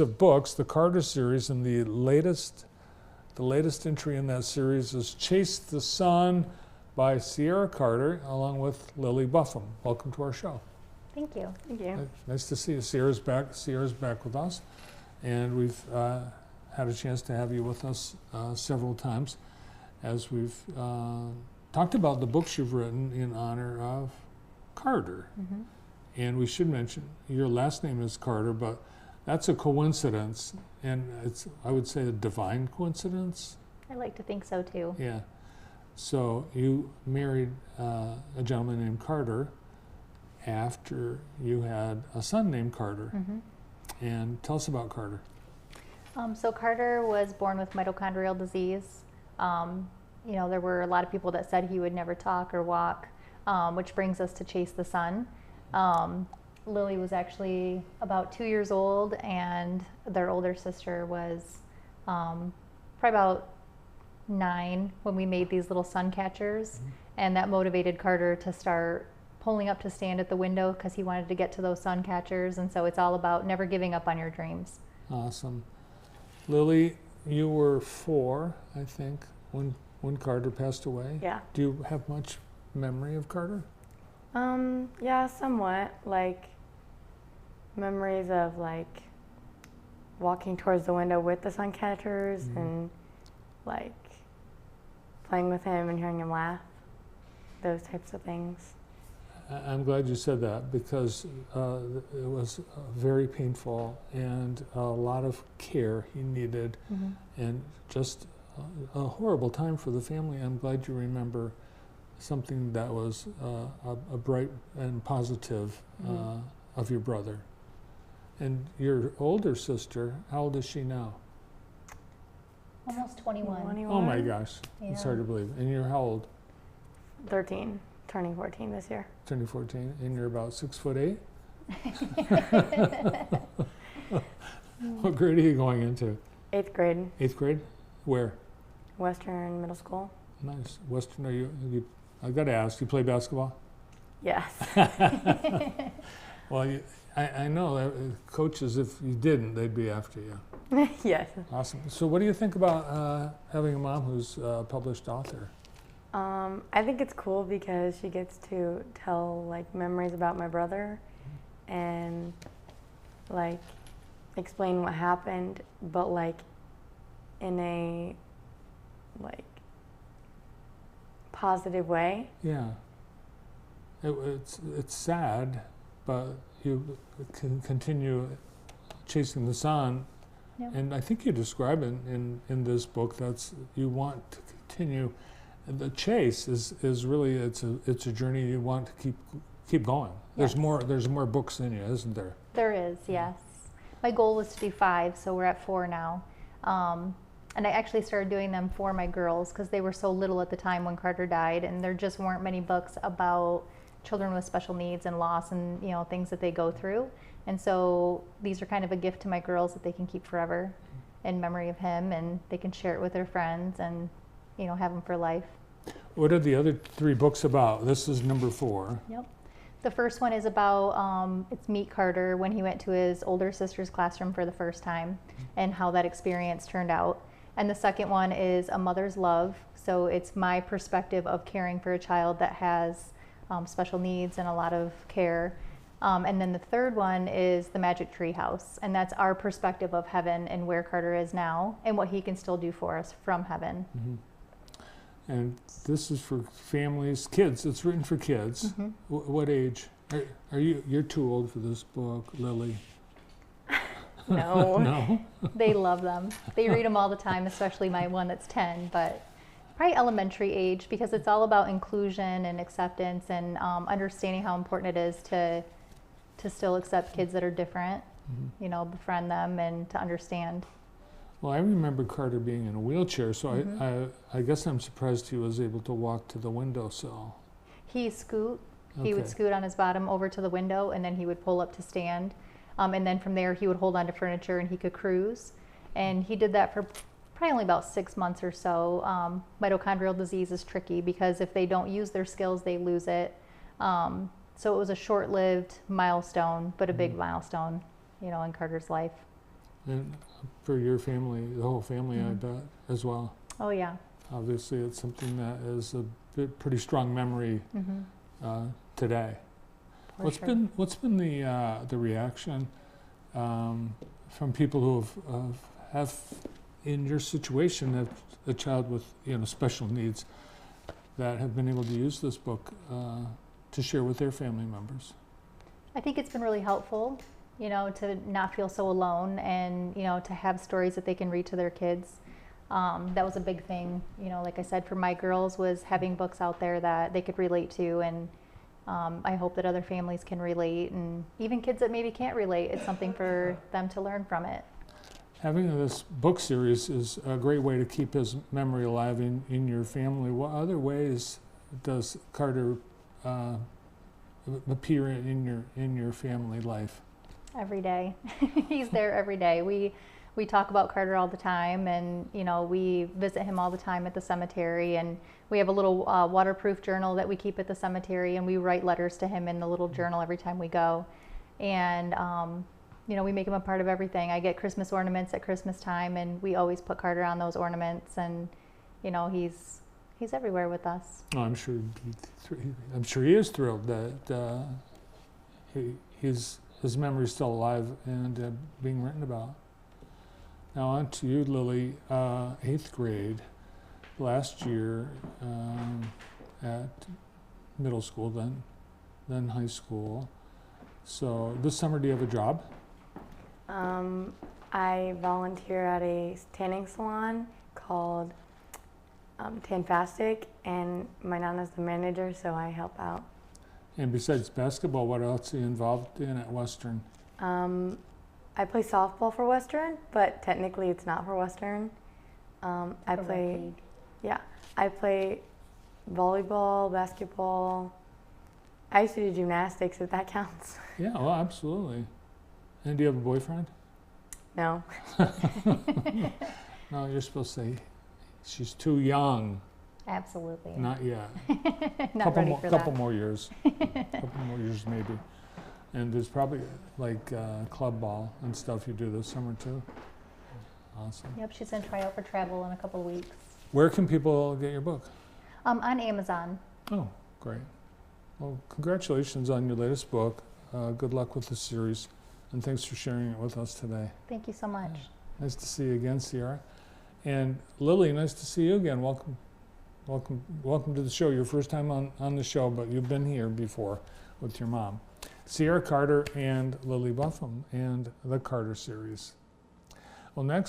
series of books, the Carter series, and the latest entry in that series is Chase the Sun by Sierra Carter, along with Lily Buffum. Welcome to our show. Thank you. Thank you. Nice to see you. Sierra's back with us, and we've had a chance to have you with us several times as we've talked about the books you've written in honor of Carter. Mm-hmm. And we should mention your last name is Carter, but that's a coincidence, and it's, I would say, a divine coincidence. I like to think so too. Yeah. So you married a gentleman named Carter after you had a son named Carter. Mm-hmm. And tell us about Carter. So Carter was born with mitochondrial disease. There were a lot of people that said he would never talk or walk, which brings us to Chase the Sun. Lily was actually about 2 years old, and their older sister was probably about 9 when we made these little sun catchers. Mm-hmm. And that motivated Carter to start pulling up to stand at the window because he wanted to get to those sun catchers. And so it's all about never giving up on your dreams. Awesome. Lily, you were 4, I think, when Carter passed away. Yeah. Do you have much memory of Carter? Yeah, somewhat. Like memories of like walking towards the window with the sun catchers and like playing with him and hearing him laugh. Those types of things. I'm glad you said that because it was very painful and a lot of care he needed, and just a horrible time for the family. I'm glad you remember something that was a bright and positive of your brother. And your older sister, how old is she now? Almost 21. 21. Oh my gosh, Yeah. it's hard to believe. And you're how old? 13, turning 14 this year. 2014, and you're about 6'8"? What grade are you going into? 8th grade, 8th grade? Where? Western Middle School. Nice. Western, are you I gotta ask, you play basketball? Yes. Well, I know coaches, if you didn't, they'd be after you. Yes. Awesome. So what do you think about having a mom who's a published author? I think it's cool because she gets to tell like memories about my brother and like explain what happened, but like in a like positive way. Yeah. It's sad, but you can continue chasing the sun. Yep. And I think you describe it in this book that's you want to continue. The chase is really it's a journey you want to keep going. Yes. There's more books in you, isn't there? There is, yes. My goal was to do 5, so we're at 4 now. And I actually started doing them for my girls because they were so little at the time when Carter died, and there just weren't many books about children with special needs and loss and things that they go through. And so these are kind of a gift to my girls that they can keep forever in memory of him, and they can share it with their friends and have them for life. What are the other 3 books about? This is number 4. Yep. The first one is about, it's Meet Carter when he went to his older sister's classroom for the first time and how that experience turned out. And the second one is A Mother's Love. So it's my perspective of caring for a child that has special needs and a lot of care. And then the third one is The Magic Tree House. And that's our perspective of heaven and where Carter is now and what he can still do for us from heaven. Mm-hmm. And this is for families, kids. It's written for kids. Mm-hmm. What age? Are you? You're too old for this book, Lily. No. No. They love them. They read them all the time, especially my one that's 10, but probably elementary age, because it's all about inclusion and acceptance and understanding how important it is to still accept kids that are different, befriend them and to understand. Well, I remember Carter being in a wheelchair, so I guess I'm surprised he was able to walk to the windowsill. He would scoot on his bottom over to the window, and then he would pull up to stand. And then from there, he would hold onto furniture and he could cruise. And he did that for probably only about 6 months or so. Mitochondrial disease is tricky because if they don't use their skills, they lose it. So it was a short-lived milestone, but a big milestone, in Carter's life. And for your family, the whole family, I Mhm. bet, as well. Oh yeah. Obviously, it's something that is a pretty strong memory today. For What's sure. been the reaction from people who have in your situation have a child with special needs that have been able to use this book to share with their family members? I think it's been really helpful, to not feel so alone and, to have stories that they can read to their kids. That was a big thing, like I said, for my girls, was having books out there that they could relate to. And I hope that other families can relate, and even kids that maybe can't relate, it's something for them to learn from it. Having this book series is a great way to keep his memory alive in your family. What other ways does Carter appear in your family life? Every day. He's there every day. We talk about Carter all the time, and we visit him all the time at the cemetery, and we have a little waterproof journal that we keep at the cemetery, and we write letters to him in the little journal every time we go. And we make him a part of everything. I get Christmas ornaments at Christmas time, and we always put Carter on those ornaments, and he's everywhere with us. Oh, I'm sure he is thrilled that his memory's still alive and being written about. Now on to you, Lily. 8th grade, last year at middle school, then high school. So this summer, do you have a job? I volunteer at a tanning salon called Tanfastic, and my nana's the manager, so I help out. And besides basketball, what else are you involved in at Western? I play softball for Western, but technically it's not for Western. I For play, rec league. yeah, I play volleyball, basketball. I used to do gymnastics, if that counts. Yeah, well, absolutely. And do you have a boyfriend? No. No, you're supposed to say she's too young. Absolutely. Not yet. Not ready for couple that. more years. Couple more years maybe. And there's probably like club ball and stuff you do this summer too. Awesome. Yep, she's gonna try out for travel in a couple of weeks. Where can people get your book? On Amazon. Oh, great. Well, congratulations on your latest book. Good luck with the series, and thanks for sharing it with us today. Thank you so much. Nice to see you again, Sierra. And Lily, nice to see you again. Welcome to the show. Your first time on the show, but you've been here before with your mom. Sierra Carter and Lily Buffum and the Carter series. Well, next